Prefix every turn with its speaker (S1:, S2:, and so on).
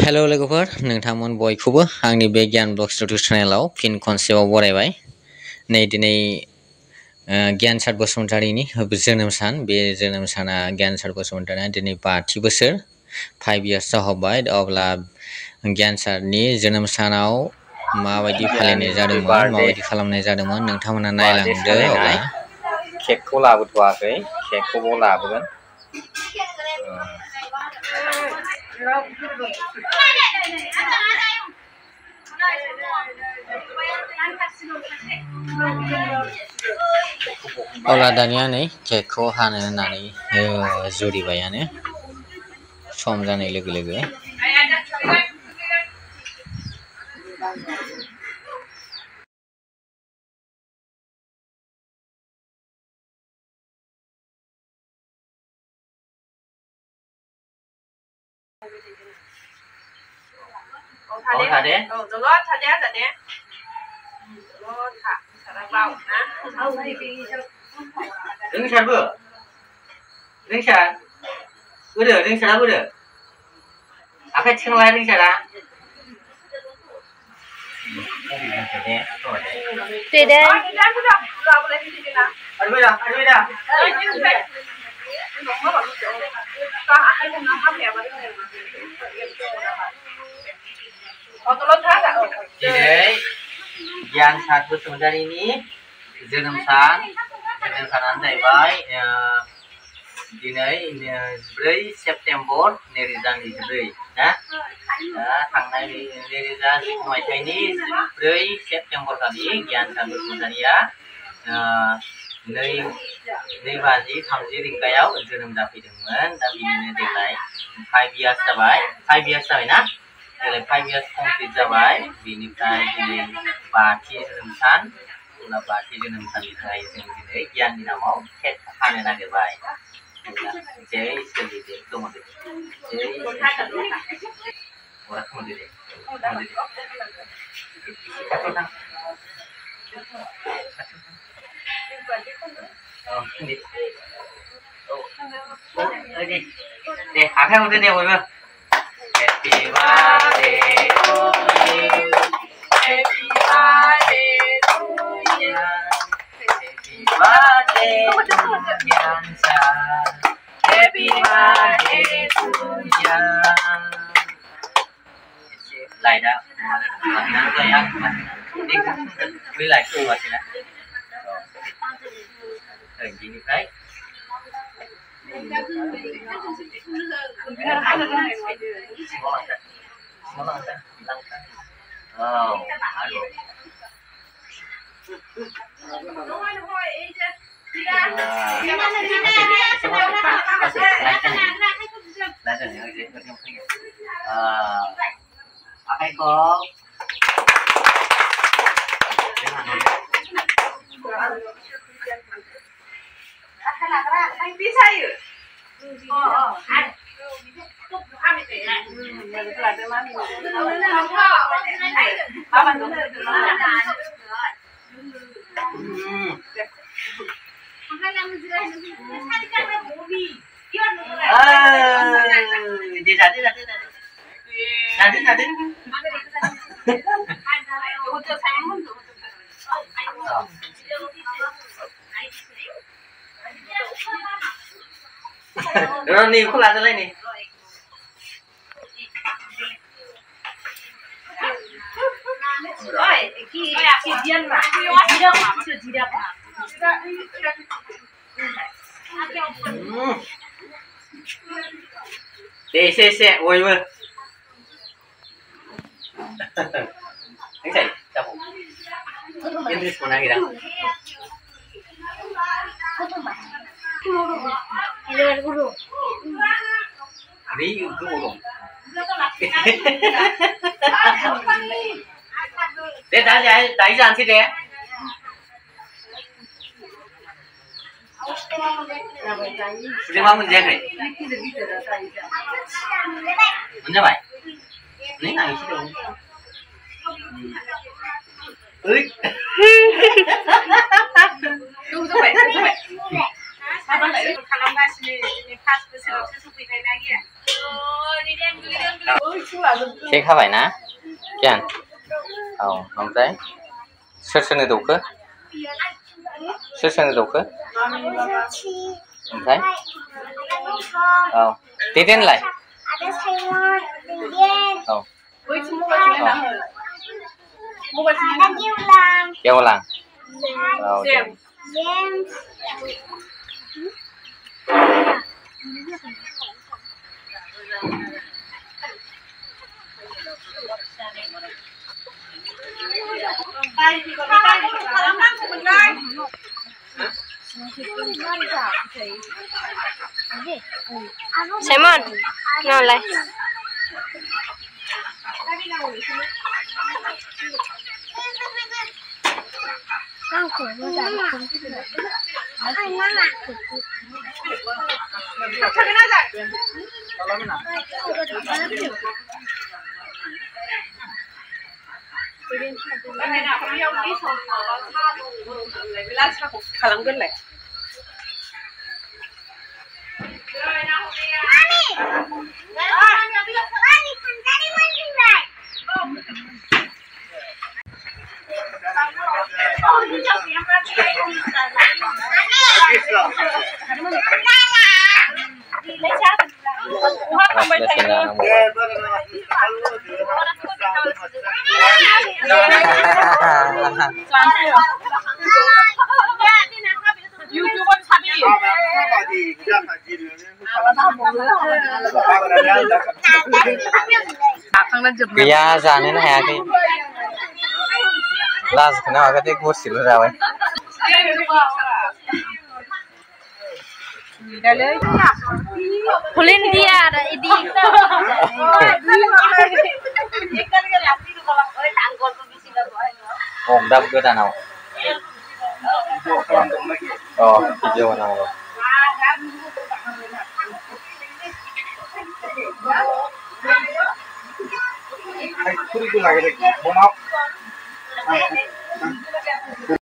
S1: हेलो लोगोफोर नोंथांमोन बयखौबो आंनि बे गियान ब्लग्स इउटुब चेनेलाव फिन खनसेबाव बरायबाय। नै दिनै गियानसार बसुमतारीनि जोनोम सान। बे जोनोम साना गियानसार बसुमतारीया दिनै 5थि बोसोर 5 इयार्स जाहरबाय। अब्ला गियानसारनि जोनोम सानाव माबायदि फालिनाय जादोंमोन, माबायदि खालामनाय जादोंमोन नोंथांमोना नायलांदो। अब्ला
S2: केकखौ लाबोथ'वाखै, केकखौबो लाबोगोन।
S1: अब्ला दानिया नै केकखौ हानो होननानै जुरिबायानो सम जानाय लोगो लोगो।
S2: आखाइ थिखांलाय नोंसारा। गियानसार बसुमतारीनि जोनोम सानानो जाहैबाय दिनै 4 सेप्तेम्बर 2024 ना। थांनाय 2010 मायथाइनि 4 सेप्तेम्बर खालि गियानसार बसुमतारीया 2:30 रिंगायाव जोनोम जाफैदोंमोन। दा बिदिनो देग्लाय 5 इयार्स जाबाय। 5 इयार्स जाबाय ना, देग्लाय 5 इयार्स कमप्लिट जाबाय। बेनिफ्राय दिनै 5थि जोनोम सान। उनाव 5थि जोनोम साननि थाखाय जों दिनै गियाननि नामाव केक हानो नागिरबाय। जय सोलिदे दमदे जय orang kemana deh akhirnya udah deh boy. Happy birthday to you, happy birthday to you, happy birthday to Giansar, happy birthday to you. Lại đã rồi ăn đi với lại chua thì nè rồi gì như thế Hai con. Anh biết sao vậy? Anh. Anh bị thế này. Rồi nè, không làm lên nè. Rồi, cái điên mà. Gì đâu mà, chưa gì đâu mà. Xe, ôi ơi. Anh chạy, chào bố. Yên đi xuống này kìa. Đi cứ bộ đồng. Để đáy dàn thế đấy. Udah mau menjaga. Mana bay? Ini nangis dong. Tunggu bay. Apa lagi? Kalau nggak sini pas besok sesuatu kayak lagi ya. Oh, di dalam. खाबाय ना गियान औ ओमफ्राय सोरनो दौखो ओमफ्राय औ देदेनलाय औ गेवलां औ दे
S3: Simon, nào lại.
S4: 가랑글래.
S2: गैया जानोनो हायाखै लाजखौनो माबाखै गरसेल' जाबाय
S3: Polendia ada ini.
S2: हमदाब गोदानाव अ भिडिअ नांगौ
S5: Ay, kuri ko lagi. Bumaw.